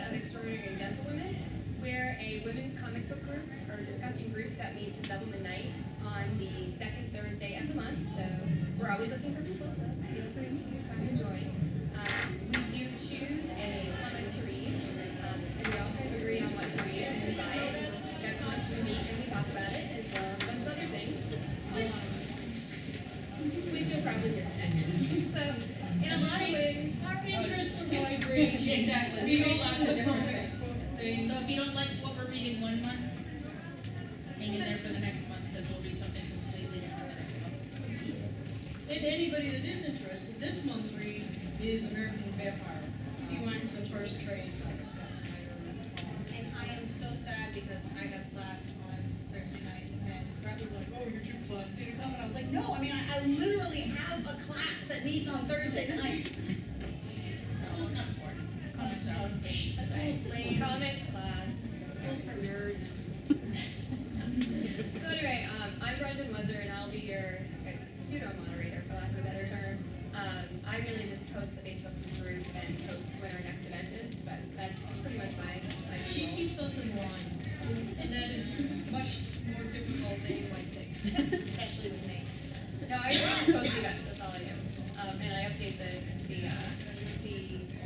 of Extraordinary Gentlewomen. We're a women's comic book group or discussion group that meets at Double Midnight on the second Thursday of the month. So we're always looking for people, so feel free to come and join. We do choose a comic to read, and we all kind of agree on what to read and we buy it. Next month we meet and we talk about it, as well as a bunch of other things, which you'll probably hear today. So, in a lot of ways, our interests are wide ranging. Exactly. We read lots of different things. So if you don't like what we're reading one month, hang in there for the next month because we'll read something completely different the next month. And anybody that is interested, this month's read is American Vampire. If you want the first trade by Scott Snyder. And I am so sad because I have class on Thursday nights and Brett was like, oh, you're too classy to come. And I was like, no, I mean, I literally have a class that meets on Thursday nights. School's not important. Comics are. Comics class. School's for nerds. So anyway, I'm Brendan Wuzzer, and I'll be your pseudo-moderator, for lack of a better term. I really just post the Facebook group and post when our next event is, but that's pretty much my She role. keeps us in line, and that is much more difficult than you might think, especially with me. No, I just post events, that's all I do. And I update the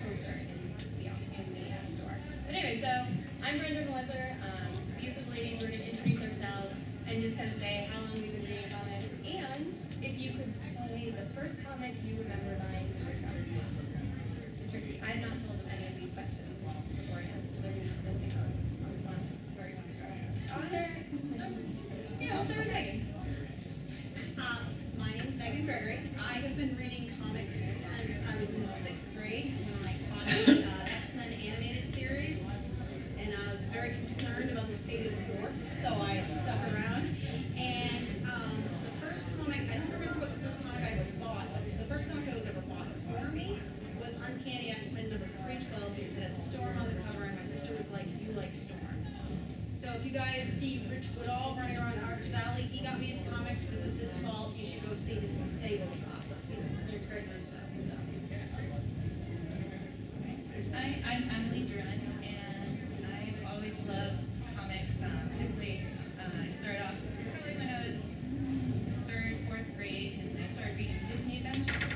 poster in the store. But anyway, so I'm Brendan Wuzzer. These are the ladies. We're going to introduce ourselves and just kind of say how long we've been reading comics. And if you could say the first comic you remember buying for yourself. It's tricky. I have not told them any of these questions beforehand, so they're going to think on the spot very much. I'll start with Megan. My name's Megan Gregory. I have been reading comics since I was in the 6th grade when I caught the X-Men animated series. And I was very concerned about the fate of the dwarf, so I stuck around. And the first comic, I don't remember what the first comic I ever bought, but the first comic I was ever bought for me was Uncanny X-Men number 312 because it had Storm on the cover, and my sister was like, you like Storm. So if you guys see Rich Woodall running around Arc Sally, he got me into comics. This is his fault. You should go see his table. It's awesome. He's great Russo. So. Hi, I'm Emily Druin, and I've always loved comics. Particularly, I started off probably when I was 3rd, 4th grade, and I started reading Disney Adventures.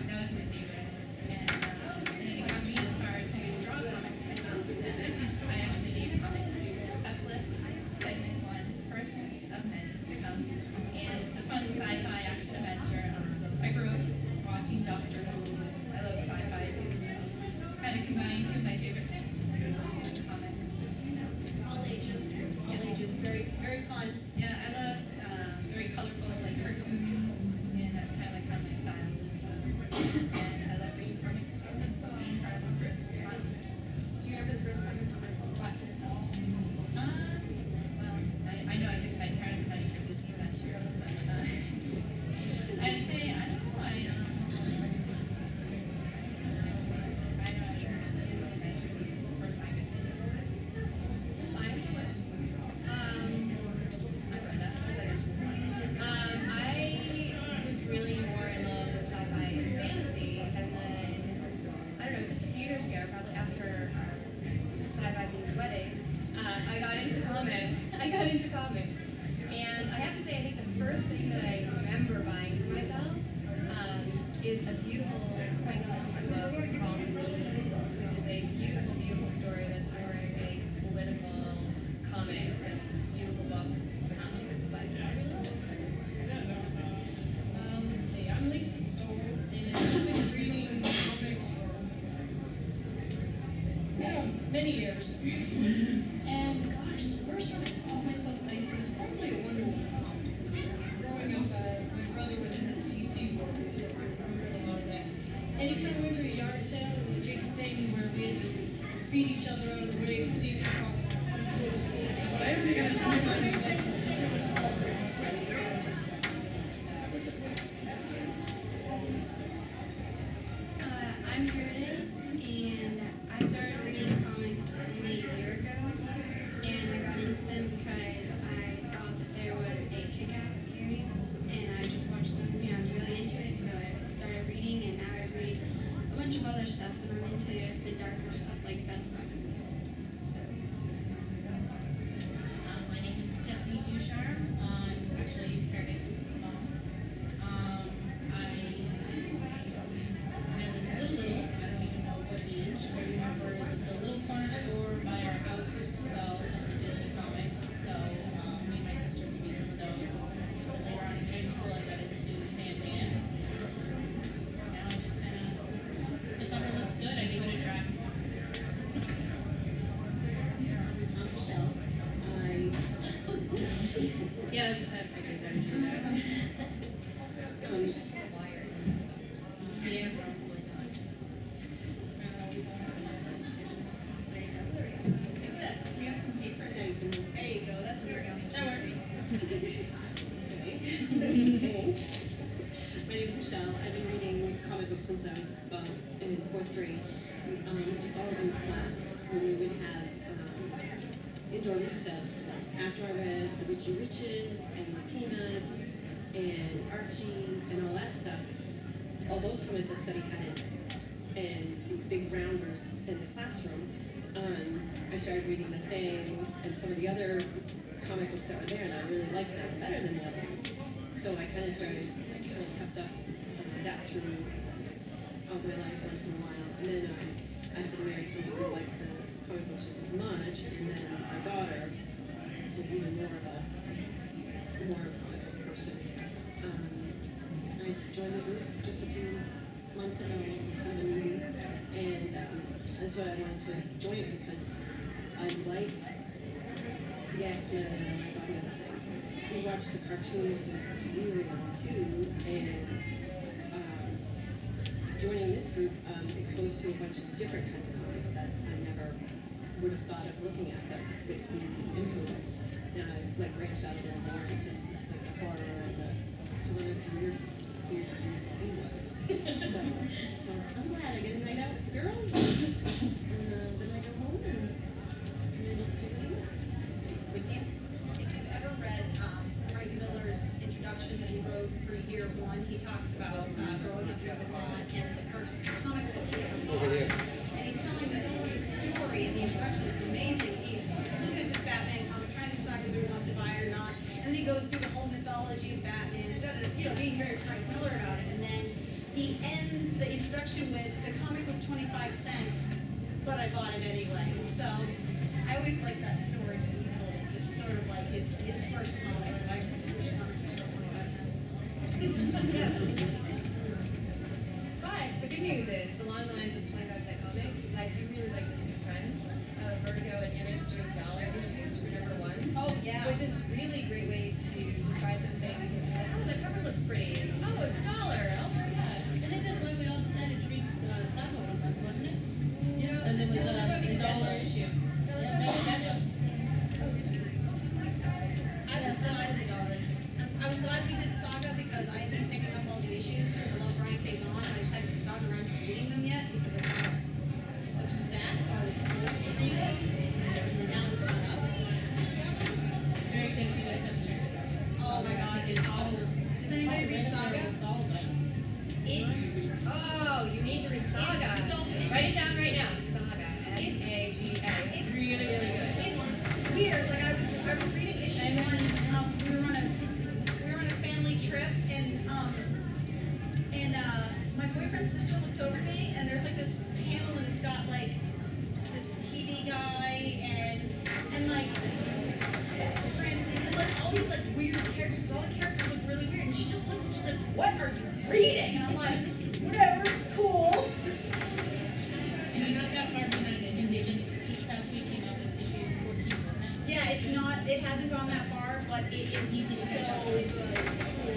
That was my favorite. And then it got me inspired to draw comics myself. And I actually made a comic to F-List, segment 1, first of many to come. And it's a fun sci-fi action adventure. I grew up watching Doctor Who. I love sci-fi too, so kind of combine two of my favorite things, comics. All ages, very, very fun. Yeah, I love very colorful, like cartoons, and that's kind of like how my style is. And I love reading comics too, and being part of this group. It's fun. Do you remember the first time you bought for yourself? Well, I know I just my parents got me for Disney Adventures, but I'd say I don't know. I know I just Disney Adventures is the first time I could think of. Fine. I'm Brenda, as I mentioned before. I was really more in love with sci-fi and fantasy, and then, I don't know, just a few years ago, probably after our sci-fi themed wedding, I got into comics. And I have to say, I think the first thing that I remember buying for myself is a beautiful Frank Thompson book called Granite, which is a beautiful, beautiful story that's more of a political comic. It's this beautiful book. But I really love it. Let's see, I'm Lisa Stoll, and I've been reading comics for many years. And gosh, the first one I caught myself thinking was probably a Wonder Woman comic, because growing up, my brother was in the DC world, so I remember a lot of that. Anytime we went to a yard sale, it was a big thing where we had to beat each other out of the way and see the cops. But I haven't got a lesson. I'm Curtis, and I started reading comics only a year ago, and I got into them because I saw that there was a Kick-Ass series, and I just watched them, I was really into it, so I started reading, and now I read a bunch of other stuff, and I'm into the darker stuff like Bedlam. We should put a wire in there. Yeah, probably not. There you go. Maybe that's, we have some paper. There you go, that's There we where go. That works. Thanks. My name's Michelle. I've been reading comic books since I was in fourth grade. Mr. Sullivan's class, when we would have indoor recess, after I read The Richie Riches and The Peanuts and Archie and all that stuff, all those comic books that he had and these big rounders in the classroom, I started reading The Thing and some of the other comic books that were there, and I really liked them better than the other ones. So I kind of kept up that through my life once in a while. And then I've been married to someone who likes the comic books just as much, and then our daughter is even more of a comic book person. I joined the group just a few months ago, kind of a newbie, and that's why I wanted to join it because I like the X-Men and I like all the other things. We watched the cartoons since we were young too, and joining this group exposed to a bunch of different kinds of comics that I never would have thought of looking at, but with the influence. And I like branched out a little more into like the horror and some of the weird was. So I'm glad I get a night out with the girls, and then I go home and it's doing with you. If you've ever read Frank Miller's introduction that he wrote for year one, he talks about growing up with Vermont and the first comic book he ever bought. Over there. And he's telling this story in the introduction. It's amazing. He's looking at this Batman comic, trying to decide if he wants to buy it or not. And then he goes through the whole mythology of Batman, being very Frank Miller about it. And then he ends the introduction with, the comic was 25 cents, but I bought it anyway. So I always like that story that he told, just sort of like his first comic. I wish comics were still 25 cents. But the good news is, along the lines of 25-cent comics, is I do really like this new trend of Vertigo and Image doing dollar issues for #1. Oh, yeah. Which is a really great way to just try something because you're like, oh, the cover looks pretty. Oh, it's $1. I'll buy that. I think that's why we all decided to read Saga one month, wasn't it? Yeah. Because it was Well, that's why we a did that dollar one. issue. No, that's Yeah, why we did that's that one. Oh, did you? I was glad, a dollar issue. I was glad we did Saga because I had been picking up all the issues because I love Brian K. Vaughan. I just hadn't gotten around to reading them yet because I have such a stack, so I was forced to read it. And now I'm caught up. Very good if you guys haven't checked it out. Oh my god, it's awesome. Does anybody read Saga? All of us. Oh, you need to read Saga. It's so- Write it down right now. Saga. It's- S-A-G-A. It's it's- really, really good. It's weird. Like I was reading issue one. We were on a family trip, and my boyfriend's sister looks over me, and there's like this panel, and it's got like the TV guy and like friends and like all these like weird characters. 'Cause all the characters look really weird, and she just looks and she's like, "What are you reading?" And I'm like, "Whatever, it's cool." And you're not that far behind it, and they just, this past week came out with issue 14, wasn't it? Yeah, it's not. It hasn't gone that far, but it is Easy to so catch up. good. It's cool.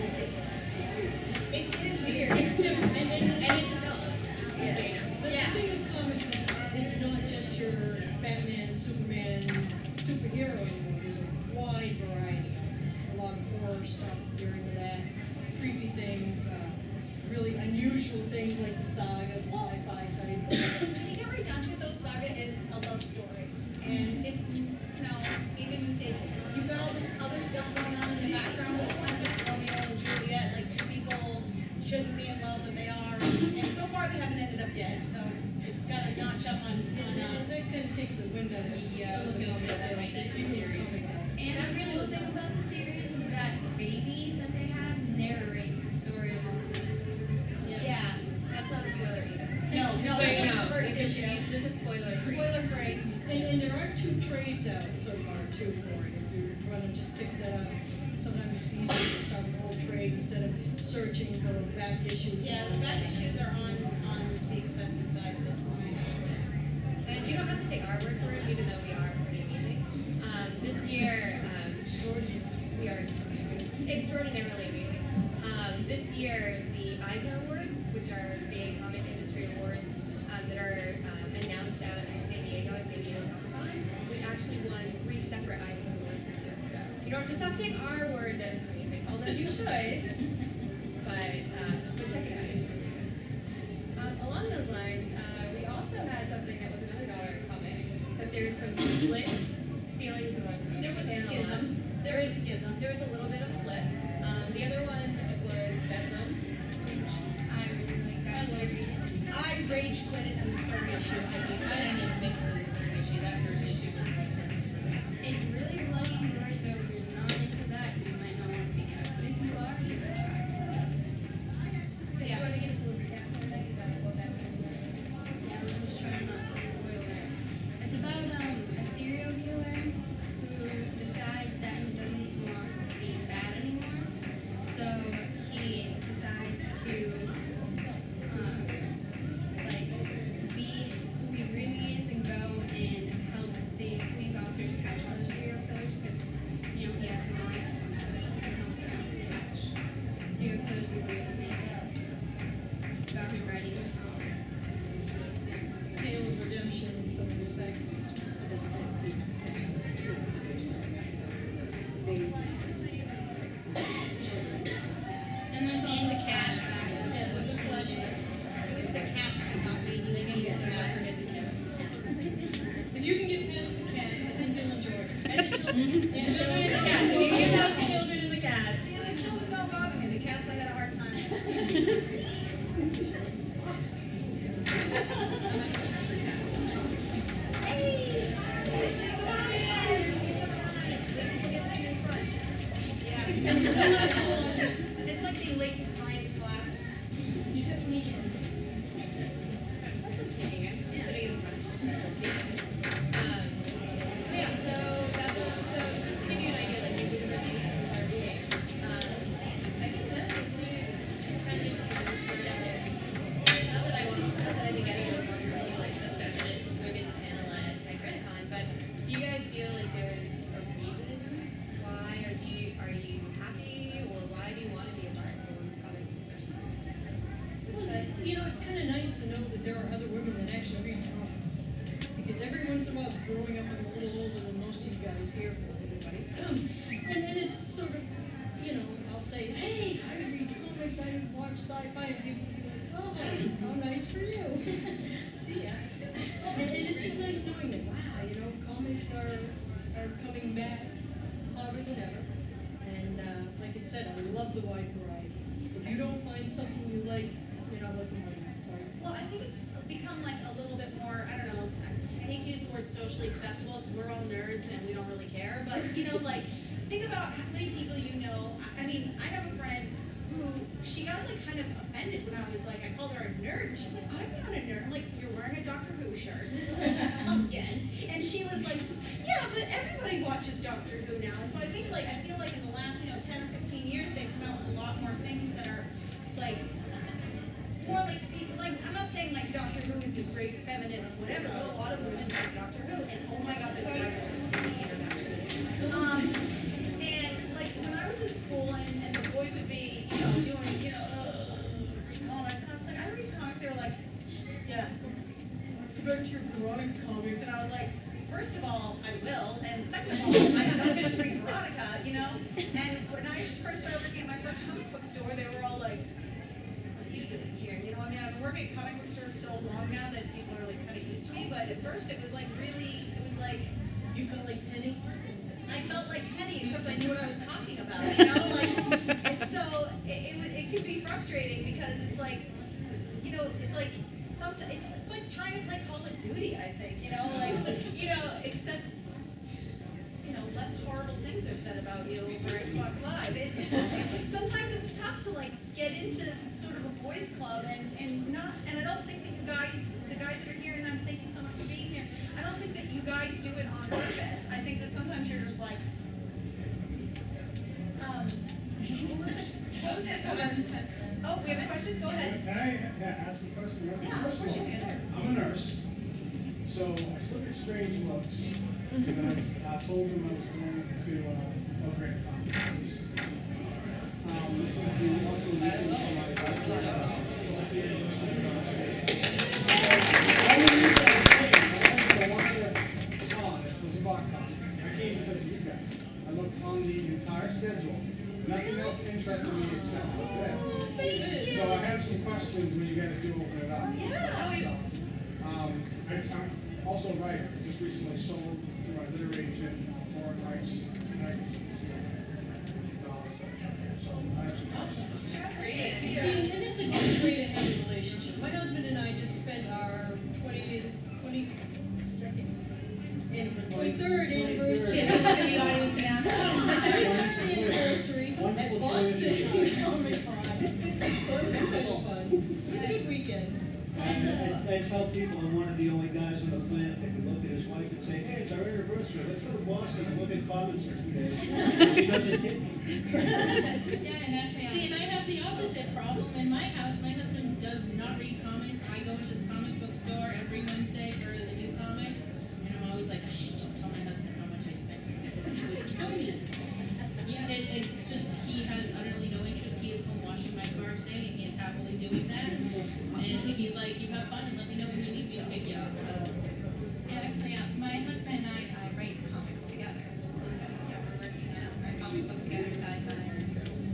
It is weird. It's different, And it's adult. Yeah. But the thing with comics is, it's not just your Batman, Superman, superhero anymore. There's a wide variety. A lot of horror stuff, you're into that. Creepy things, really unusual things like the Saga, the sci-fi type. When you get right down to it, though, Saga is a love story, and it's even if you've got all this other stuff going on in the background. It's kind of this Romeo and Juliet, like two people shouldn't be in love, but they are, and so far they haven't ended up dead. So it's got a notch up on. That kind of takes the wind out of some of the comics. That might be my series. And the really cool thing about the series is that the baby that they have narrates the story of all the things. Yeah. That's not a spoiler either. No, So that's you like know, the first this is- issue. This is spoiler free. Spoiler free. And there are 2 trades out so far too for it. If you want to just pick that up, sometimes it's easier to start with a whole trade instead of searching for back issues. Yeah, the back issues are on the expensive side at this point. And you don't have to take our word for it, even though we are pretty amazing. This year, Extraordinary. we are extraordinarily amazing. this year, the Eisner Awards, which are big comic industry awards that are announced out in San Diego at San Diego Comic-Con, we actually won 3 separate Eisner Awards this year. So you don't just have to take our word that it's amazing, although you should. But check it out, it's really good. Along those lines, we also had something that was another dollar comic, but there's some split feelings among There was a panel. schism. There was a schism. There was a little bit of split. The other one was Bedlam. I really like that series. I rage quit it in the 3rd issue. I didn't even make it to the third issue. That first issue was like It's really bloody and gory, so if you're not into that, you might not want to pick it up. But if you are, give it a try. Do you want to give us a little recap on this about what that means? Yeah, I'm just trying not to spoil it. It's about a serial killer who decides that he doesn't want to be bad anymore. So he decides to like be who he really is and go and help the police officers catch other serial killers because he has the knowledge so he can help them catch serial killers and do it and make it. It's about him writing his comics. Tale of redemption in some respects. And there's also the cash bags of And what the he flashbacks. It was the cats that got me. If you can get past the cats, I think you'll enjoy it. And the children. And the children and the cats. You get out the children and the cats. See, the children don't bother me. The cats, I got a hard time with. Hey! Yeah. It's like being late to science class. You just sneak in. So just to give you an idea, like maybe the review are reading, I think that actually kind of not that I think any of us want to see like a feminist women panel at Granite, but do you guys feel like there's a reason why, or are you happy, or why do you want to be a part of the women's comic discussion? Well, it's kind of nice to know that there are other women that actually read comics. Because every once in a while, growing up, I'm a little older than most of you guys here, for everybody. And then it's sort of, I'll say, hey, I read comics, I watch sci-fi, and people will be like, oh, how nice for you. See ya. And it's just nice knowing that, wow, comics are coming back hotter than ever. And like I said, I love the wide variety. If you don't find something you like, you're not looking right now, sorry. Well, I think it's become like a little bit more, I don't know, I hate to use the word socially acceptable because we're all nerds and we don't really care, but like, think about how many people you know. I mean, I have a friend who, she got like kind of offended when I was like, I called her a nerd, and she's like, I'm not a nerd. I'm like, you're wearing a Doctor Who shirt, pumpkin. And she was like, yeah, but everybody watches Doctor Who now. And so I feel like in the last, 10 or 15 years, they've come out with a lot more things that are like, more like, I'm not saying like Doctor Who is this great feminist, whatever, but a lot of women like Doctor Who, and oh my god, those guys are so funny introductions. And like when I was in school and the boys would be, doing, read comics, and I was like, I don't read comics, they were like, yeah, go back to your Veronica comics, and I was like, first of all, I will, and second of all, I don't just read Veronica, And when I first started working at my first comic book store, they were all like, you doing here? I've been working at comic book stores so long now that people are like kind of used to me, but at first it was like You felt like Penny? I felt like Penny, except I knew what I was talking about, and so it can be frustrating because it's like, it's like sometimes it's like trying to play Call of Duty, I think, except less horrible things are said about you over Xbox Live. It's just, sometimes it's tough to like get into sort of a boys club and I don't think that the guys that are here, and I'm thank you so much for being here, I don't think that you guys do it on purpose. I think that sometimes you're just like, what was that? Oh, we have a question? Go ahead. Can I ask a question? Yeah, of course you can. I'm a nurse, so I still get strange looks. And I told them I was going to Granite. This is the also leaking from my I came because of you guys. I looked on the entire schedule. Nothing else interested me except for this. So I have some questions when you guys do open it up. Yeah. I'm also a writer. Just recently sold to my literary agent foreign rights magazines. So I have some questions. See, and it's a good way to have a relationship. My husband and I just spent our 23rd anniversary. Yes, look in the audience and ask them. 23rd anniversary at Boston Comic Con. So it was kind of fun. It was a good weekend. I tell people I'm one of the only guys on the planet that can look at his wife and say, hey, it's our anniversary. Let's go to Boston and look at comics for 2 days. She doesn't hit me. Yeah, and actually, see, and I have the opposite problem. In my house, my husband does not read comics. I go into the comic book store every Wednesday for the new comics, and I'm always like, shh, don't tell my husband how much I spend because he would kill me. Yeah, it's just, he has utterly no interest. He is home washing my car today, and he is happily doing that. And he's like, you have fun, and let me know when you need me to pick you up. Yeah, actually, my husband and I write comics together. So, yeah, we're working on our comic book together side by side.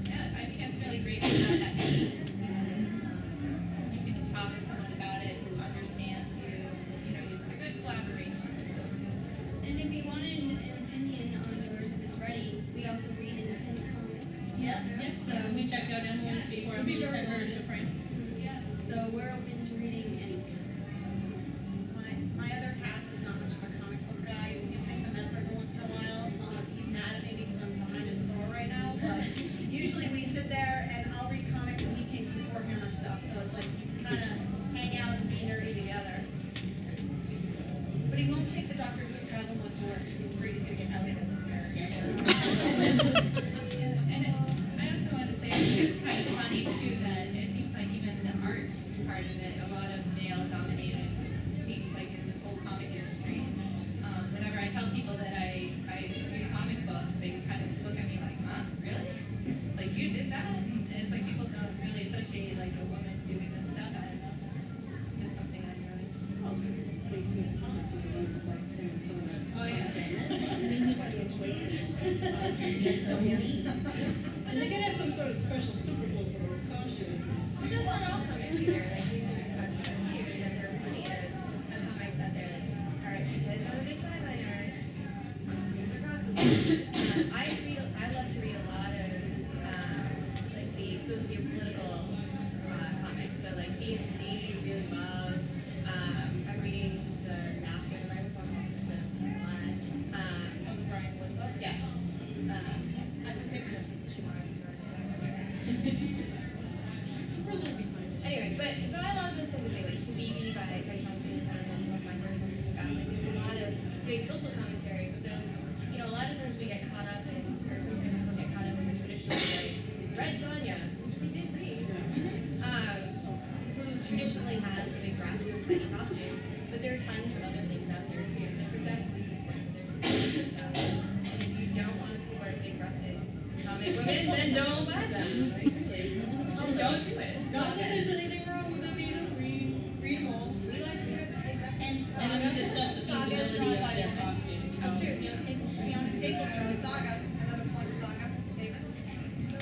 Yeah, I think that's really great to have that team. You can talk to someone about it who understands you. You know, it's a good collaboration. And if you wanted an opinion on yours, if it's ready, we also read independent comics. Yes. Yep, so we checked out Emily's before Emily sent hers to print. Yeah. So we're open to reading anything. My other half is not much of a comic book guy. You know, I come in every once in a while. He's mad at me because I'm behind in Thor right now. But usually we sit there and I'll read comics and he paints his Warhammer stuff. So it's like you can kind of hang out and be nerdy together. But he won't take the Doctor Who travel much more because he's afraid he's going to get outed as a Yeah, and I also want to say I think it's kind of funny too that it seems like even the art part of it, a lot of male dominated seems like in the whole comic industry. Whenever I tell people that I do comic books, they kind of look at me like, huh, really? Like you did that? And it's like people don't really associate like a woman doing this stuff. I don't know. Just something I noticed. Well, it's because they see the comments with the one like doing some of the. Oh, yeah. And they're gonna have some sort of special super glue for those costumes. But that's not all comics either. Like these are just talking about too, that there are plenty of comics out there that are because I'm a big sci-fi nerd. Things are crossing. I love to read a lot of like the socio-political comics. So like D&D, really love. I'm reading the Master of the Renaissance one. Oh, the Brian Wood book? Yes. I was picking up since she wanted to We're a little behind. Anyway, but I love this because of like Habibi by Thompson. One of my first ones I got. Like there's a lot of great social commentary. So it's, you know, a lot of times we get caught up in, or sometimes people get caught up in the traditional like Red Sonja, which we did read, who traditionally has the big breasts and tiny costumes, but there are tons of other things out there too. So it goes back to Lisa's point. There's stuff. And if you don't want to support big-breasted comic women, then don't buy them. Like, really. Just don't do it. Not that there's anything wrong with them either. Read them all. We like to And And then we discussed the Saga's feasibility drawn of by their women. costumes. That's true. You know, Staples. Fiona Staples from the Saga. Another point, Saga. Favorite. So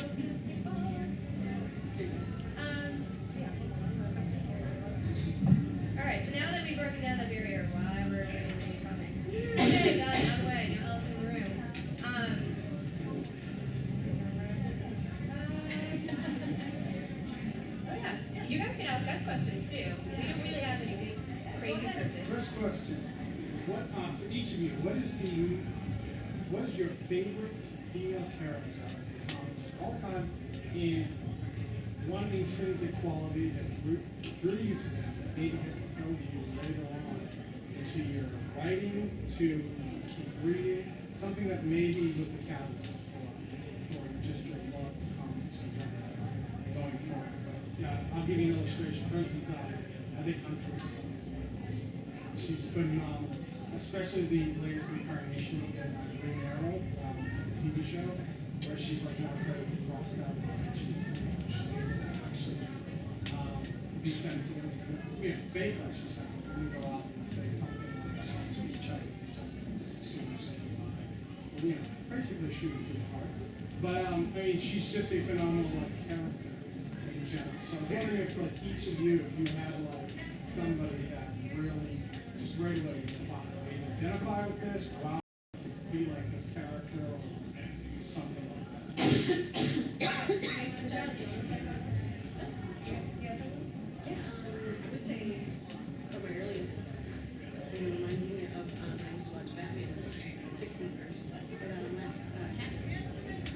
yeah, hold on, one more question here. All right, so now that we've broken down the barrier of why we're doing any comics, okay, done, out of the way, now elephant in the room. Oh yeah, you guys can ask us questions too. We don't really have any big, crazy scripted. First question, what, for each of you, what is your favorite female character in comics of all time, and one intrinsic quality that drew you to them, that maybe has propelled you later on into your writing, to keep reading, something that maybe was the catalyst for just your love of comics and going forward. But, yeah, I'll give you an illustration. For instance, I think Huntress is she's phenomenal, especially the latest incarnation of Green Arrow, the TV show. where she's like not afraid to be crossed out, she's able to actually be sensitive. Behave like she's sensitive. When you go out and say something like that, so each other be sensitive, just as soon as you say goodbye. Basically shooting through the heart. But I mean, she's just a phenomenal like character in general. So I was wondering if like each of you, if you had like somebody that really just right away identify with this, or wow, to be like this character, or something like that. I would say from my earliest, remind me of, I used to watch Batman, the 60s version, for that West Catwoman.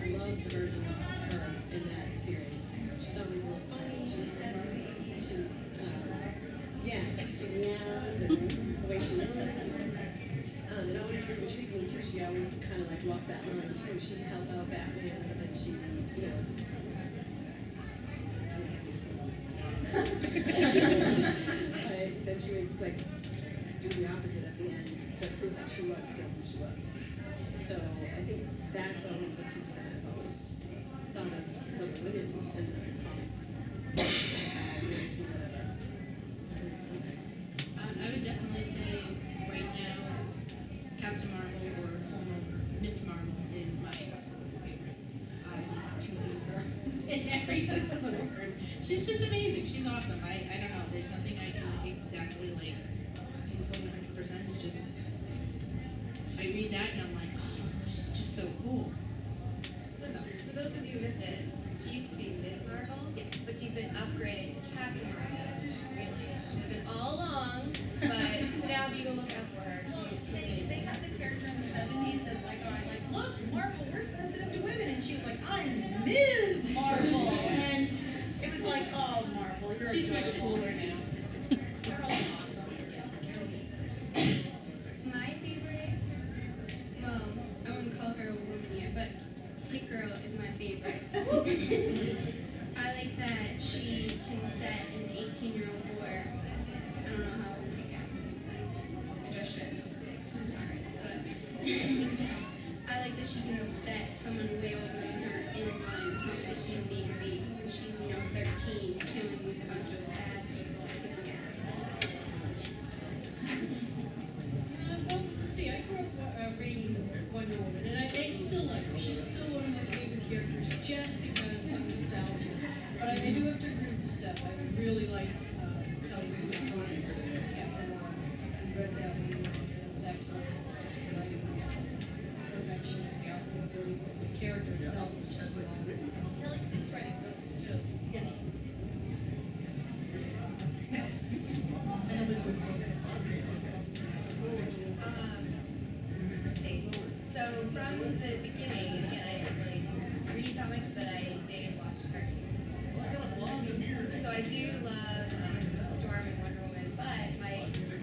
I love the version of her in that series. She's always a little funny, she's sexy, she's, yeah, she meows, and the way she moves. It always intrigued me too. She always kind of like walked that line too. She'd help out Batman, but then she, but then she would like do the opposite at the end to prove that she was still who she was. So I think that's always a piece that I've always thought of for the women in the comic. I've really seen that ever. I would definitely say right now, Captain Marvel or Miss Marvel is my absolute favorite. I truly love her in every sense of the word. She's just amazing. She's awesome. I don't know. There's nothing I can exactly like pinpoint 100%. It's just I read that and I'm like, oh, she's just so cool. So for those of you who missed it, she used to be Ms. Marvel, but she's been upgraded to Captain Marvel, which really should have been all along. But sit down, you go look up for her. They got the character in the 70s as like, going like, look, Marvel, we're sensitive to women. And she was like, I'm Ms. Marvel. And it was like, oh, Marvel, you're She's much adorable. cooler now. They're all awesome. My favorite, well, I wouldn't call her a woman yet, but Hit Girl is my favorite. I like that she can set an 18-year-old boy. I don't know how old Kick-Ass is. Just shit. I'm sorry, but I like that she can set someone way older than her in line with that he's being beat when she's, 13, killing a bunch of bad people, kicking ass. Well, let's see, I grew up reading Wonder Woman, and I still like her. She's still one of my favorite characters, just because of nostalgia. But I do have to agree with Steph. I really liked Kelly Sue Williams' Captain Marvel. I read that one, it was excellent. The writing was perfection, the art was good, the character itself was just phenomenal. Kelly Sue's writing books too. Yes. Another good book. Let's see. So from the beginning, again, I didn't really read comics, but I did watch cartoons. So I do love Storm and Wonder Woman, but my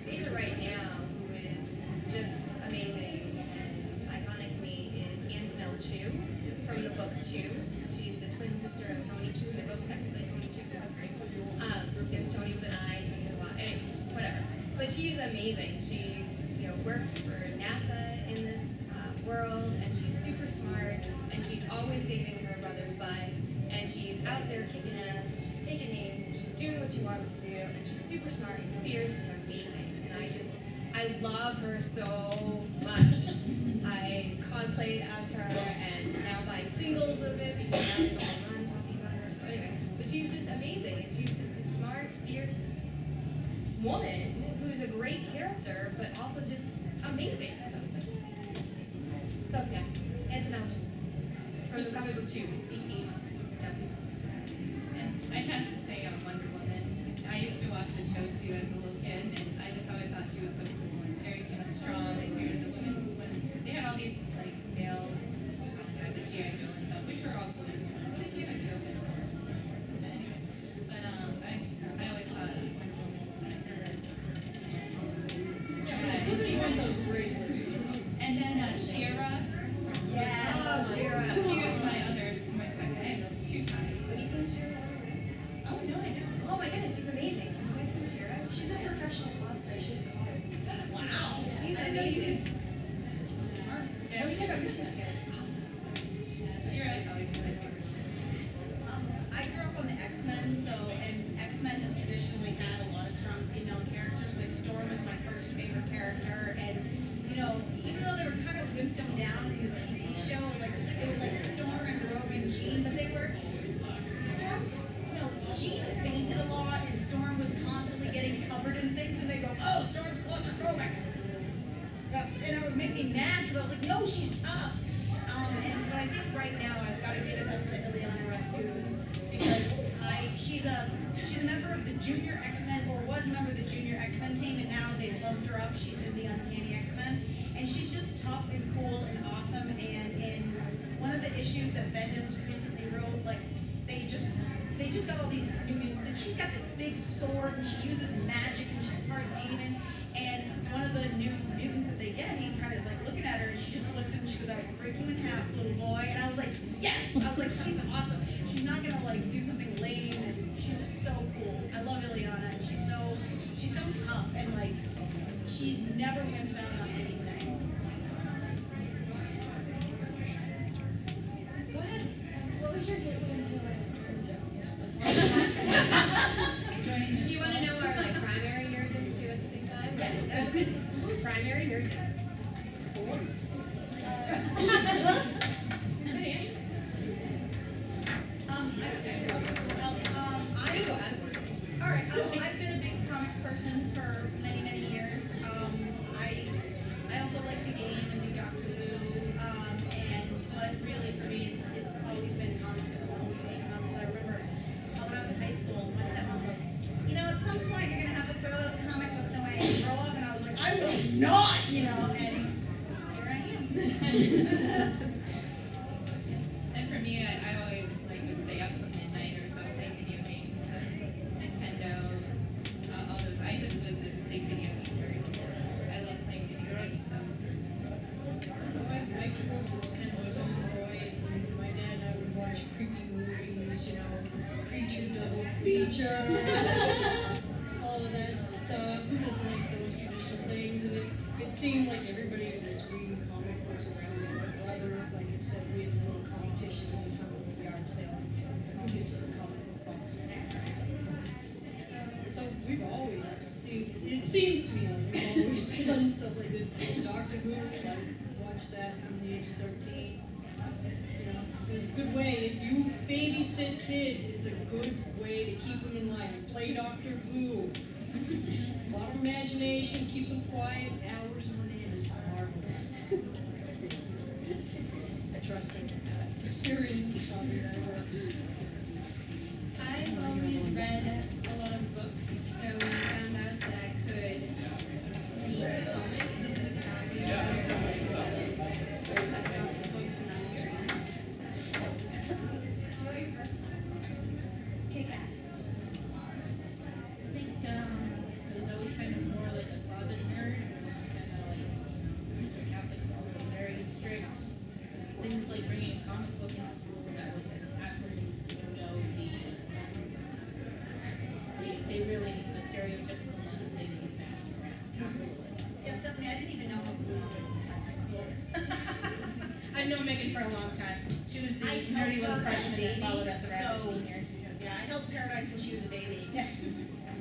favorite right now, who is just amazing and iconic to me, is Antonelle Chu from the book Chu. She's the twin sister of Tony Chu, in the book technically Tony Chu, which is great. There's Tony with an I, Tony with a Y, anyway, whatever. But she's amazing. She, works for NASA in this world, and she's super smart, and she's always saving her brother's butt, and she's out there kicking ass, and she's taking names, and she's doing what she wants to do, and she's super smart and fierce and amazing. And I love her so much. I cosplayed as her, and now buying singles of it because now there's all I'm talking about her. So anyway, but she's just amazing, and she's just a smart, fierce woman who's a great character, but also just amazing. So yeah, Antonelle Chu. From the comic book Chu, C-H-W. And I have to say, Wonder Woman, I used to watch the show too as a little kid, and I just always thought she was so cool and very strong, and here's a woman when they had all these like male guys like G.I. Joe and stuff, which were all cool. The G.I. Joe and stuff. But anyway, I always thought Wonder Woman was my favorite. Yeah, and she had those bracelets. And then She-Ra. Yes. Oh, She-Ra. She was my second. I had 2 times. Have you seen She-Ra? Oh no, I know. Oh my goodness, she's amazing. Have you seen She-Ra? She's a professional cosplayer. She's cards. Wow. She's amazing. No, we took our pictures together. It's awesome. Yeah, She-Ra me mad because I was like, no, she's tough. But I think right now I've got to give it up to Ileana Rasputin because she's a member of the Junior X-Men, or was a member of the Junior X-Men team, and now they bumped her up. She's in the Uncanny X-Men, and she's just tough and cool and awesome. And in one of the issues that Bendis recently wrote, like they just got all these new mutants, and she's got this big sword, and she uses magic, and she's part demon. And one of the new mutants that they get, he kind of is like looking at her, and she just looks at him, and she goes, "I will break you in half, little boy." And I was like, yes! I was like, she's awesome. She's not gonna like do something lame, and she's just so cool. I love Ileana, and she's so tough, and like she never wimps out on anything. Go ahead. What was your gateway into Joining this Do you want to know our like primary nerddom too at the same time? That's good. Primary nerddom. I Go out of order. All right, I've been a big comics person for many, many years. I also like to game and do Doctor Who, but really for me, it's always been comics. It will always be comics. I remember when I was in high school, my stepmom was, at some point you're gonna have to throw those comic books away and grow up, and I was like, I will not, and here I am. And for me, I always would stay up till midnight or so playing video games, Nintendo, all those. I just was a big video gamer. I love playing video games. So. I grew up as kind of a tomboy, and my dad and I would watch creepy movies, creature double feature, all of that stuff. Who doesn't like those traditional things? And it seemed like everybody was reading comic books around me. My brother, like I said, we had a little competition one time at the yard sale. Who gets the comic book box next? So we've always seen, it seems to me like we've always done stuff like this. Doctor Who, I watched that from the age of 13. It's a good way. If you babysit kids, it's a good way to keep them in line. Play Doctor Who. A lot of imagination, keeps them quiet, hours on end is marvelous. I trust them. It's experience and stuff that works. I've always read a lot of books, so when I found out that I could read comics without being bothered by comics, I cut out the books and I was reading instead. What were your first novels? Kick-Ass. I think I was always kind of more like a closet nerd. I was kind of like into Catholic school, very strict. Things like bringing a comic book into school that was absolutely no need. They really the stereotypical nuns they need smash around. Yeah, Stephanie, I didn't even know how to read in high school. I've known Megan for a long time. She was the I nerdy helped little her as a freshman that baby, followed us around as so- seniors. Yeah, I held Paradise when she was a baby. Yeah.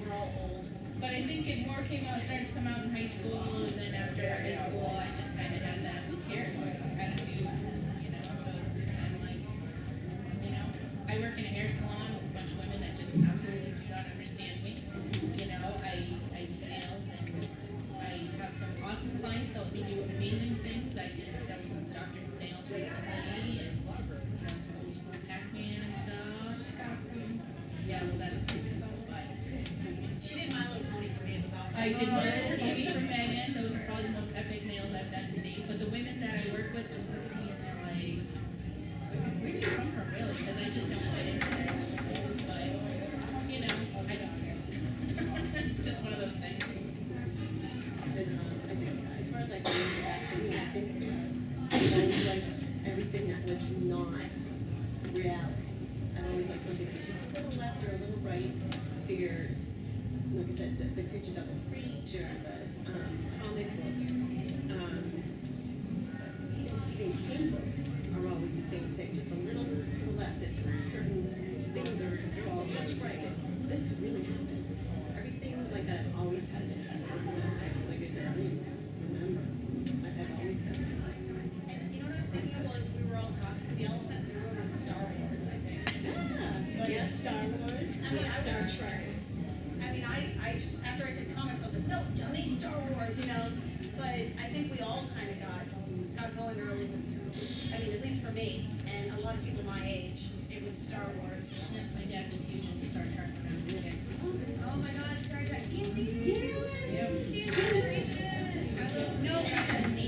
We're all old. But I think it more started to come out in high school, and then after high school, I just kind of had that character attitude, so it's just kind of like, I work in a hair salon with a bunch of women that just absolutely do not understand me. I do nails, and I have some awesome clients that let me do amazing things. I did some Dr. Who nails recently, and, some old school Pac-Man and stuff. Got some. Yeah, well, that's crazy, but. She did My Little Pony for me, it was awesome. I did My Little Pony for Megan. Those are probably the most epic nails I've done to date. But the women that I work with just look at me and they're like, where do you come from, really? Because I just don't fit into there. But, I don't care. It's just one of those things. I think, as far as I can remember back to me, I think I always liked everything that was not reality. I always liked something that was just a little left or a little right. Figure, like I said, the creature double feature, the comic books, even Stephen King books are always the same thing, just a little to the left. That certain things are they're all just right. This could really happen. Everything like that always had an interest in. So, like I said, I don't even remember. I've always been nice. And you know what I was thinking of while we were all talking? The elephant in the room was Star Wars, I think. Yes, Star Wars. Star Trek. I just, after I said comics, I was like, no, tell me Star Wars, But I think we all kind of got going early with, I mean, at least for me, and a lot of people my age, it was Star Wars. Yeah, my dad was huge into Star Trek when I was a kid. Oh my God, Star Trek TNG. Yes. TNG generation. No,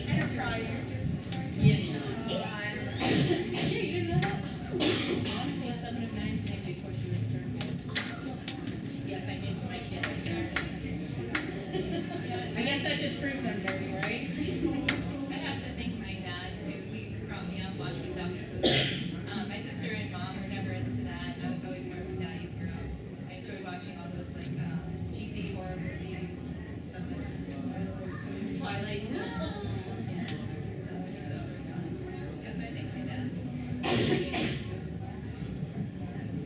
Enterprise. Yes. Oh, Yeah, you didn't know that? Mom played 7 of 9 today before she was turned. Yes, I did to my kid. I guess that just proves I'm dirty, right? I have to thank my dad too. He brought me up watching Dr. Who. My sister and mom were never into that. I was always more of a daddy's girl. I enjoyed watching all those like cheesy horror movies, stuff like that. Twilight. Yeah. So I think those were fun. Yes, I thank my dad.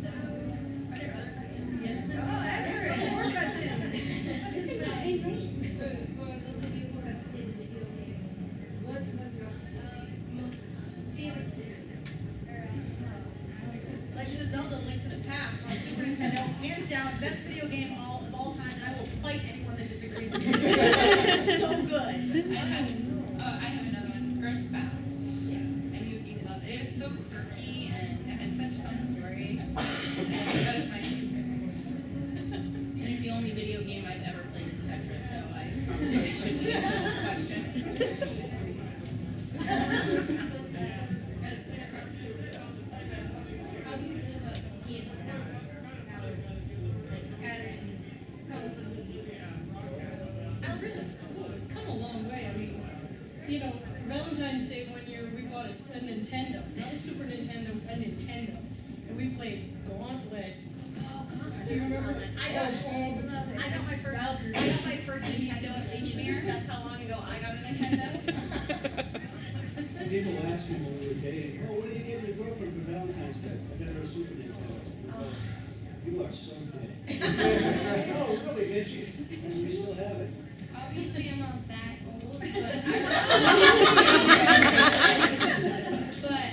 So, are there other questions? Yes. Oh, excellent. More questions. Questions for those of you who have played video games, what was your most favorite thing? Legend of Zelda: Link to the Past on Super Nintendo, hands down, best video game of all time, and I will fight anyone that disagrees with me. It's so good. I have another one. Earthbound. Yeah. And Yuki loved it. It was so quirky and such a fun story. And that was my favorite. I think the only video game I've ever played is Tetris, so I probably shouldn't answer this question. How do you feel about games now? Like scattering, comic book movies? Oh, really? Come a long way. I mean, you know, for Valentine's Day one year, we bought a Nintendo, not a Super Nintendo, a Nintendo. And we played Gauntlet. Oh, God. Do you remember? I got my first Nintendo at Leechmere. That's how long ago I got a Nintendo. People ask me when we were dating, oh, what are you giving your girlfriend for Valentine's Day? I got her a Super Nintendo. You are so gay. Oh, really, did you? And we still have it. Obviously, I'm not that old, but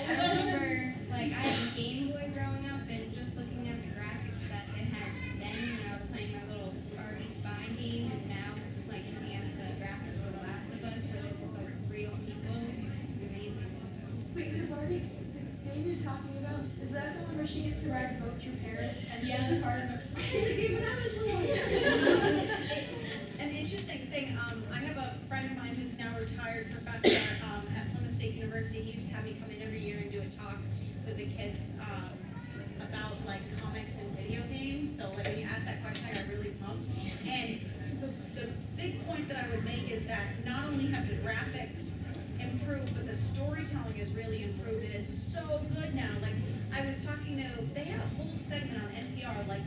I remember, like, I had a Game Boy growing up, and just looking at the graphics that it had then when I was playing my little Barbie spy game, and now, like, looking at the graphics for The Last of Us, where they look like real people, it's amazing. Wait, the Barbie game you're talking about, is that the one where she gets to ride a boat through Paris and she's Yeah. a part of it? I played the game when I was little. An interesting thing, I have a friend of mine who's now retired professor at Plymouth State University. He used to have me come in every year and do a talk with the kids about like comics and video games. So like when you ask that question, I got really pumped. And the big point that I would make is that not only have the graphics improved, but the storytelling has really improved, and it's so good now. Like I was talking to, they had a whole segment on NPR, like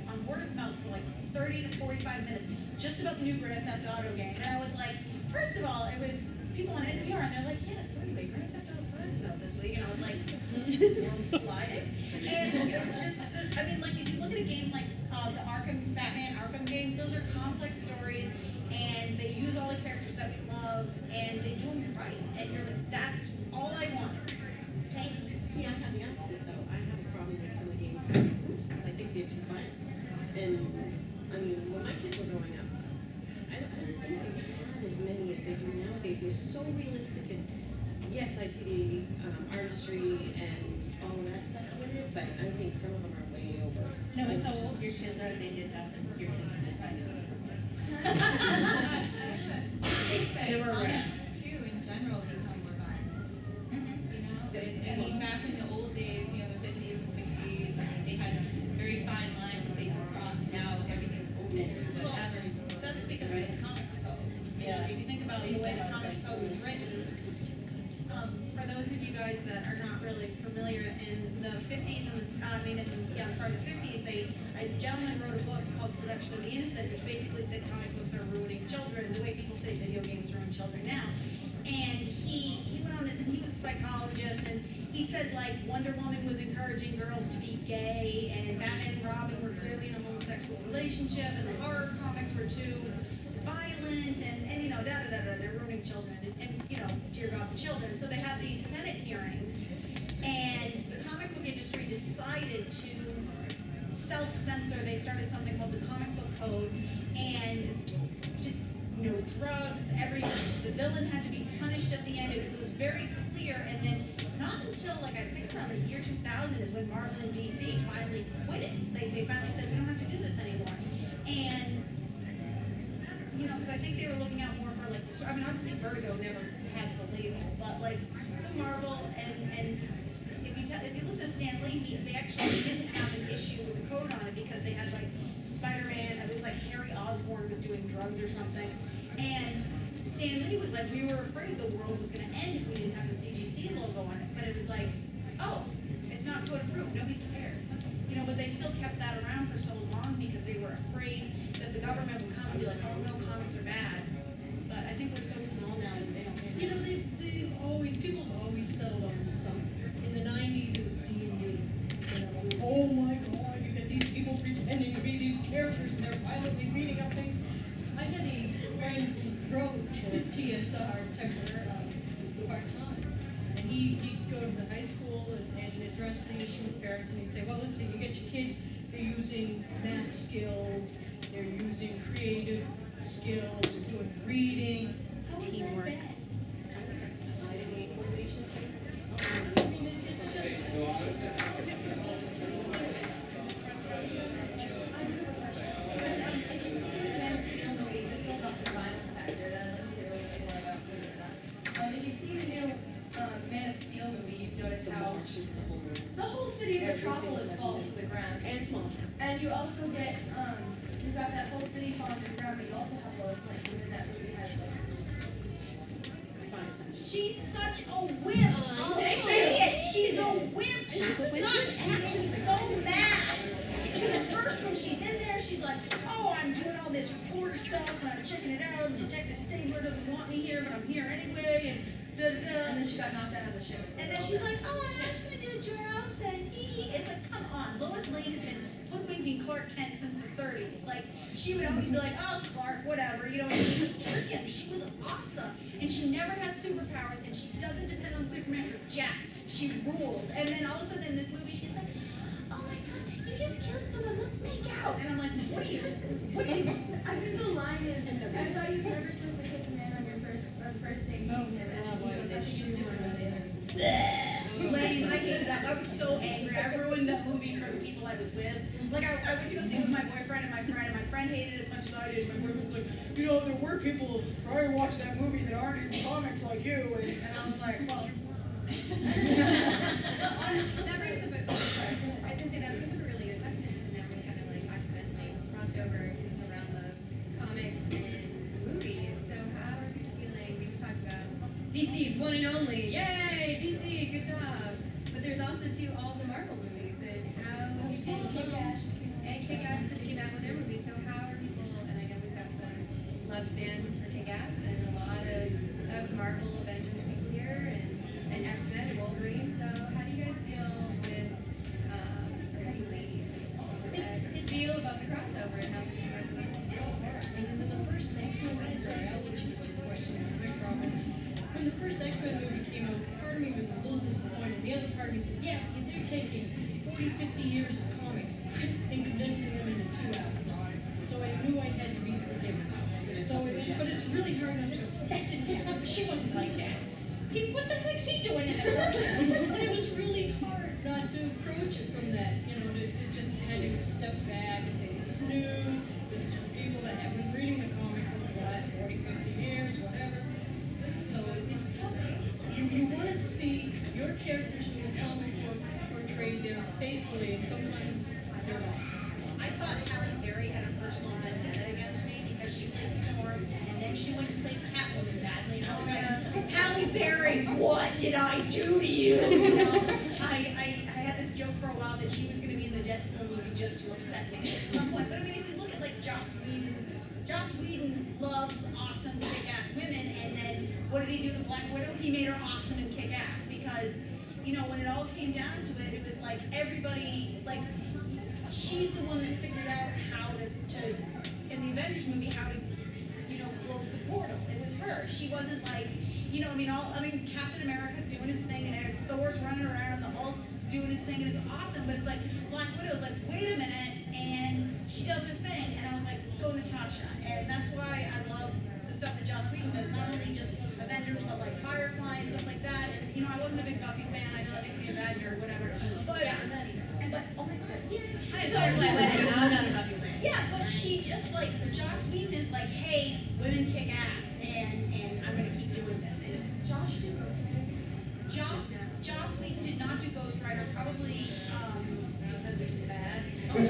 on word of mouth for like 30 to 45 minutes, just about the new Grand Theft Auto game. And I was like, first of all, it was people on NPR, and they're like, yeah, so anyway, Grand Theft Auto 5 is out this week, and I was like, world's colliding. And it's just, I mean, like if you look at a game like the Batman Arkham games, those are complex stories, and they use all the characters that we love, and they do them right. And you're like, that's all I want. See, I have the opposite though. I have a problem with some of the games because I think they're too fun. And I mean, when my kids were growing up, I don't think they had as many as they do nowadays. They're so realistic, and yes, I see the artistry and all of that stuff with it, but I think some of them are way over. No, it's how old your kids are, they did have them. Your kids are just finding it. I think that They were comics too, in general, become more violent. You know, I mean, back in the old days, you know, the 50s and 60s, I mean, they had very fine lines that they could cross. Now everything's open to whatever. That's because of the comics code. Yeah. If you think about the way the comics code was written, for those of you guys that are not really familiar, in the 50s and the 50s, a gentleman wrote a book called Seduction of the Innocent, which basically said comic books are ruining children, the way people say video games ruin children now. And he went on this, and he was a psychologist, and he said like Wonder Woman was encouraging girls to be gay, and Batman and Robin were clearly in a homosexual relationship, and the horror comics were too violent, and you know, they're ruining children, and you know, dear God, the children. So they had these Senate hearings, and the comic book industry decided to self-censor. They started something called the Comic Book Code, and to were drugs, the villain had to be punished at the end. It was very clear, and then not until like I think around the year 2000 is when Marvel and DC finally quit it. They finally said we don't have to do this anymore. And you know, because I think they were looking out more for like I mean obviously Vertigo never had the label, but like the Marvel and if you listen to Stan Lee, they actually didn't have an issue with the code on it because they had like Spider-Man, it was like Harry Osborn was doing drugs or something, and Stan Lee was like, we were afraid the world was going to end if we didn't have the CGC logo on it, but it was like, oh, it's not code approved, nobody cared, you know, but they still kept that around for so long because they were afraid that the government would come and be like, oh no, comics are bad, but I think we're so small now that they don't care. You know, people have always settled on something. In the 90s, it was D&D. You know, oh my God, you get these people pretending to be these characters and they're violently beating up things. I had a friend who wrote for TSR, temporary, part-time, and he'd go to the high school and address the issue with parents, and he'd say, well, let's see, you get your kids, they're using math skills, they're using creative skills, they're doing reading. How is that bad? I mean, it's just, it's a context. If you see the Man of Steel movie, this goes off the violence factor that I'd like to hear a little bit more about. If you've seen the new Man of Steel movie, you've noticed how the whole city of Metropolis falls to the ground. And small. And you also get, you've got that whole city falling to the ground, but you also have Lois Lane, who in that movie has like. She's such a wimp. I'll say it. She's a wimp. She's such, and she's so mad. Because at first when she's in there, she's like, oh, I'm doing all this reporter stuff, and I'm checking it out, and Detective Stabler doesn't want me here, but I'm here anyway, and da-da-da. And then she got knocked out of the ship. And then she's like, oh, I'm just going to do what Jor-El says. Hee. It's like, come on. Lois Lane has been hoodwinking Clark Kent since the 30s. Like, she would always be like, oh, Clark, whatever. You know, and she would trick him. She was awesome. And she never had superpowers, and she doesn't depend on Superman for jack. She rules. And then all of a sudden in this movie, she's like, oh my God, you just killed someone. Let's make out. And I'm like, what are you? I think the line is, I thought you were never supposed to kiss a man on your first date meeting him, and he goes, I think it's different about it. Lame, I hated that. I was so angry. I ruined the movie for the people I was with. Like, I went to go see it with my boyfriend and my friend hated it as much as I did. My boyfriend was like, you know, there were people who already watched that movie that aren't in comics like you. And I was like, well. That brings up a, sorry, I was gonna say that brings up a really good question, and now we kind of like accidentally crossed over into the realm of comics and movies. So how are you feeling? We just talked about DC's one and only. Yay, DC, good job. But there's also too all the Marvel movies, and how do you feel? And Kick-Ass just came out with their movie. So how are people? And I know we've got some loved fans for Kick-Ass and a lot of Marvel Avengers people here, and X-Men and Wolverine. So how do you guys feel with, or how do you ladies feel about the crossover and how people are and when the first X-Men, I'm sorry, I'll let you get your question in, I promise. When the first X-Men movie came out, part of me was a little disappointed. The other part of me said, yeah, they're taking 40, 50 years of comics and condensing them into 2 hours. So I knew I had to be forgiven. But it's really hard on them. That didn't happen. She wasn't like that. What the heck's he doing in that person? And it was really hard not to approach it from that, you know, to just kind of step back and say, this is new, this is for people that have been reading the comic book for the last 40, 50 years, whatever. So it's tough. You want to see your characters from the comic book portrayed there faithfully, and sometimes they're not. I thought Halle Berry had a personal vendetta against me because she played Storm, and then she went and played Catwoman badly. And I was like, Halle Berry, what did I do to you? You know, I had this joke for a while that she was going to be in the Deadpool movie just to upset me at some point. But I mean, if you look at like Joss Whedon loves awesome kick-ass women, and then what did he do to Black Widow? He made her awesome and kick-ass because, you know, when it all came down to it, it was like everybody, like, she's the one that figured out how to in the Avengers movie, how to, you know, close the portal. It was her. She wasn't like, you know, I mean, Captain America's doing his thing, and Thor's running around, the Hulk's doing his thing, and it's awesome, but it's like, Black Widow's like, wait a minute, and she does her thing, and I was like, go Natasha, and that's why I love the stuff I So- learned my wedding. I'm not a puppy player. Yeah, but she just like, Joss Whedon is like, hey, women kick ass, and I'm gonna keep doing this. And Josh did Ghost Rider. Joss Whedon did not do Ghost Rider, probably, because it's bad. Was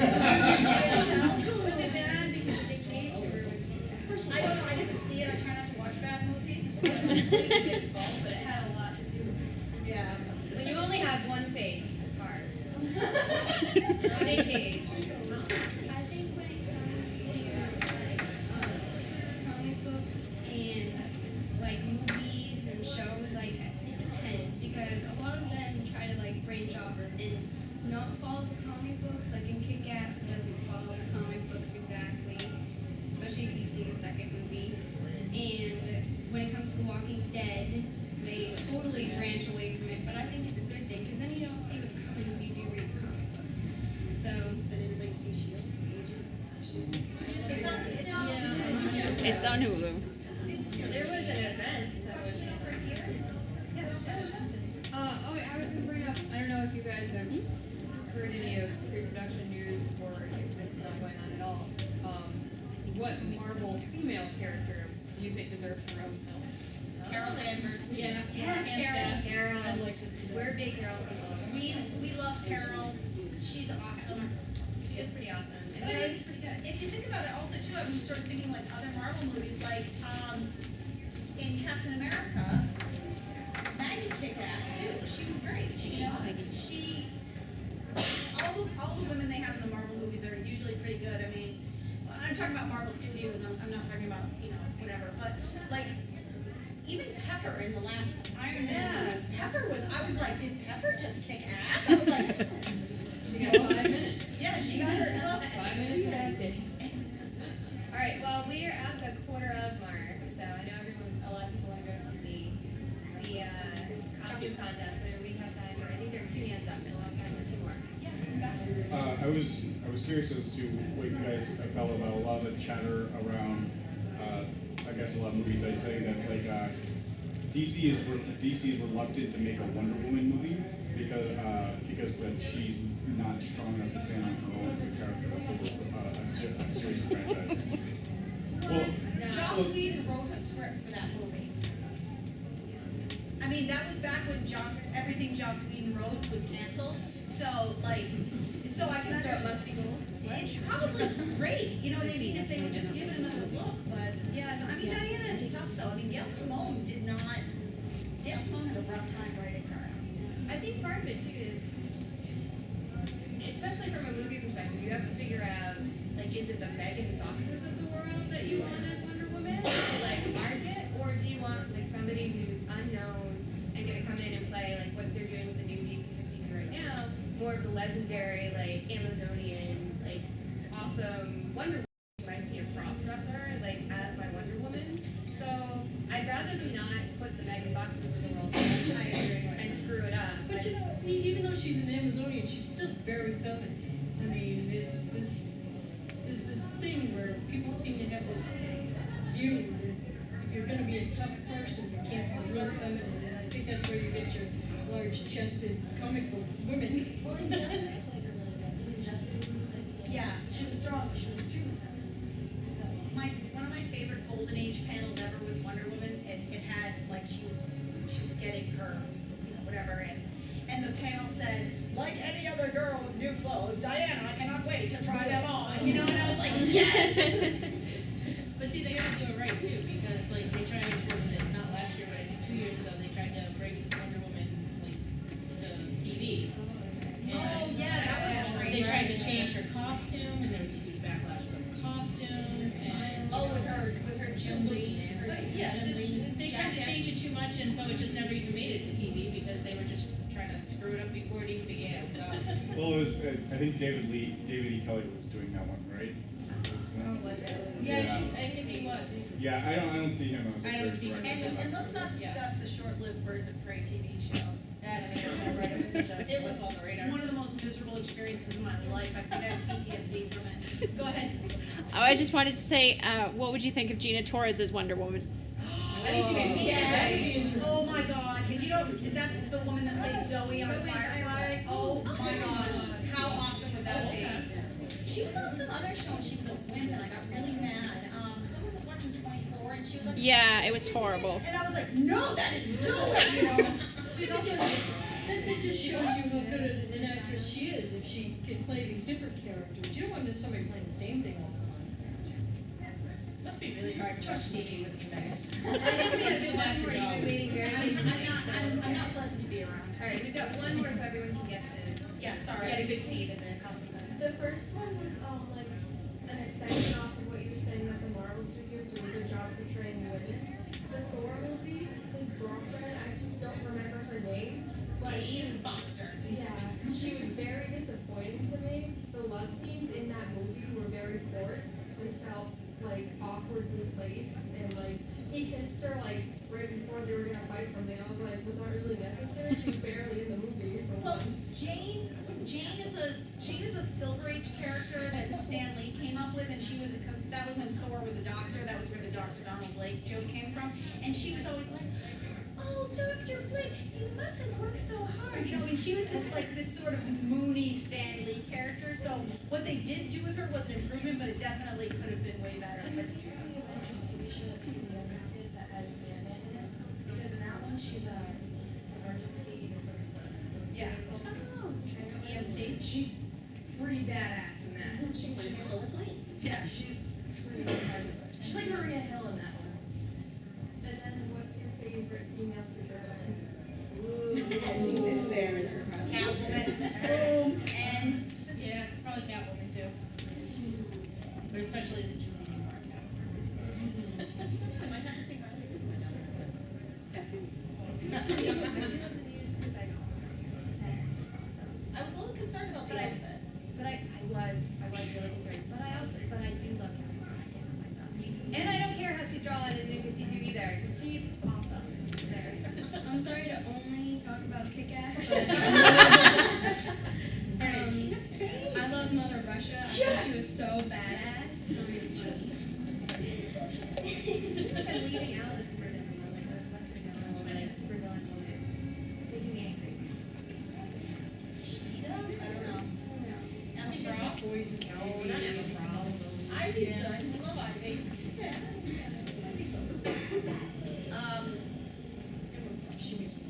it bad because they caged or was it? I don't know, I didn't see it, I try not to watch bad movies. It's fault, but it had a lot to do with it. Yeah. When you only have one face, it's hard. They cage. I think when it comes to like comic books and like movies and shows, like it depends because a lot of them try to like branch off and not follow the comic books. Like in Kick-Ass, it doesn't follow the comic books exactly, especially if you see the second movie. And when it comes to The Walking Dead, they totally branch away from it. But I think it's a good thing because then you don't see what's coming if you do read the comic books. So. Did anybody see Shield? It's on Hulu. There was an event that was. I was gonna bring up, I don't know if you guys have heard any of pre-production news or if this is not going on at all. What Marvel female character do you think deserves her own film? Carol Danvers. Yeah. Yes, Hands down. Carol. I'd like to see that. We're big Carol people. We love Carol, she's awesome. She is pretty awesome. And But Carol's pretty good. if you think about it also too, I'm just sort of thinking like other Marvel movies, like, in Captain America, Maggie kicked ass too, she was great, all the women they have in the Marvel movies are usually pretty good, I mean, I'm talking about Marvel Studios, I'm not talking about, whatever, but like, even Pepper in the last Iron Man, Yes. I was like, did Pepper just kick ass? I was like, You got 5 minutes. yeah, she got her, well, 5 minutes of asking. All right, well, we are at the quarter of mark, so I know a lot of people want to go to the costume contest, so we have time for, I think there are 2 hands up, so we'll have time for 2 more. yeah, I was curious as to what you guys felt about a lot of the chatter around, I guess a lot of movies I say that like DC is reluctant to make a Wonder Woman movie because that she's not strong enough to stand on her own as a character over a series of franchise. Well, Joss Whedon wrote a script for that movie. I mean, that was back when everything Joss Whedon wrote was canceled. So I can So it understand. must be cool. It's probably great, you know what I mean, if they would just give it another look, but yeah, I mean, Diana is tough though, I mean, Gail Simone had a rough time writing her. I think part of it too is, especially from a movie perspective, you have to figure out, like, is it the Megan Foxes of the world that you want as Wonder Woman to like market, or do you want like somebody who's unknown and gonna come in and play like what they're doing with the new DC-52 right now, more of the legendary like Amazonian like awesome Wonder Woman who might be a cross-dresser like as my Wonder Woman. So I'd rather them not put the Megan Foxes of the world and screw it up. But you know, I mean, even though she's an Amazonian, she's still very feminine. I mean, there's this thing where people seem to have this view that if you're going to be a tough person, you can't be real feminine. And I think that's where you get your large-chested comic book women. Well, Injustice played her really good. In Injustice, Yeah, she was strong, she was extremely one of my favorite Golden Age panels ever with Wonder Woman, it had, like, she was getting her, whatever, and the panel said, like any other girl with new clothes, Diana, I cannot wait to try them on, and I was like, yes! But see, they gotta do it right too, because like they tried, what was it, not last year, but I think 2 years ago, they tried to bring Wonder Woman like to TV. Oh, yeah, that was a train They tried to wreck. change her costume, and there was a huge backlash for the costume, and. Oh, with her Jim Lee. But yeah, they tried to change it too much, and so it just never even made it to TV because they were just trying to screw it up before it even began. So. well, it was I think David E. Kelly was doing that one, right? Yeah, I think he was. Yeah, I don't see him as a I don't great see him. director. And let's not discuss the short-lived Birds of Prey TV show. It was on the radar. one of the most miserable experiences of my life. I think I have PTSD from it. Go ahead. Oh, I just wanted to say, what would you think of Gina Torres as Wonder Woman? Yes. Oh my God. If you don't, that's the woman that played Zoe on Firefly. Oh my gosh. How awesome would that that would be. Okay. She was on some other show and she was a wimp and I got really mad. Someone was watching 24 and she was like, Yeah, it was horrible. and I was like, no, that is silly, you know. She's also, that just shows you how good an actress she is if she can play these different characters. You don't want somebody playing the same thing all the time. Must be really hard to watch TV with you, Megan. I think we have one more. You've been waiting very patiently. I'm not pleasant to be around. All right, we've got one more so everyone can get to Yeah, sorry. get a good seat in the costume. The first one was like an extension off of what you were saying that the Marvel Studios do a good job portraying women. The Thor movie, his girlfriend, I don't remember her name, but she was Foster. yeah, she was very disappointing to me. The love scenes in that movie were very forced. They felt like awkwardly placed, and like he kissed her like right before they were gonna fight something. I was like, was that really necessary? She was barely in the movie. For Well, one. Jane is a Silver Age character that Stan Lee came up with, and she was because that was when Thor was a doctor. That was where the Dr. Donald Blake joke came from, and she was always like, "Oh, Dr. Blake, you mustn't work so hard." You know, and she was this sort of moony Stan Lee character. So what they did do with her was an improvement, but it definitely could have been way better. Because in that one she's a emergency. Yeah. EMT. She's pretty badass in that. Yeah, she's pretty incredible. She's like Maria Hill in that one. And then what's your favorite female supervillain? Yeah, she sits there in her house. Catwoman. Boom. And Yeah, probably Catwoman too. But especially the Julie Newmar Catwoman. I might have to say Riley since my daughter has a tattoo. I do know the new Suicide Squad. It's just awesome. I was a little concerned about the outfit. But I was really concerned. But I do love Catwoman. I can't help myself. And I don't care how she's drawn in New 52 either, because she's awesome. There. I'm sorry to only talk about Kick-Ass, but I love Mother Russia. I thought she was so badass. I'm leaving out a supervillain, like a lesser villain, or like a supervillain woman. It's making me angry. I don't know. Emma Frost. Boys and No, not Emma Frost. Ivy's good. I love Ivy. Yeah. Ivy's so good. She makes me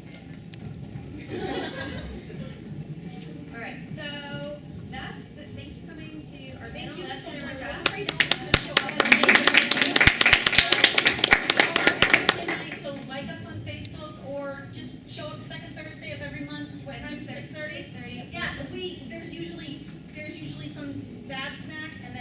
All right, so thanks for coming to our Thank panel. you That's so been much. our I was job. afraid no one would show up. Tonight, so like us on Facebook or just show up second Thursday of every month. What time? 6:30? 6:30. Yeah, there's usually some bad snack and then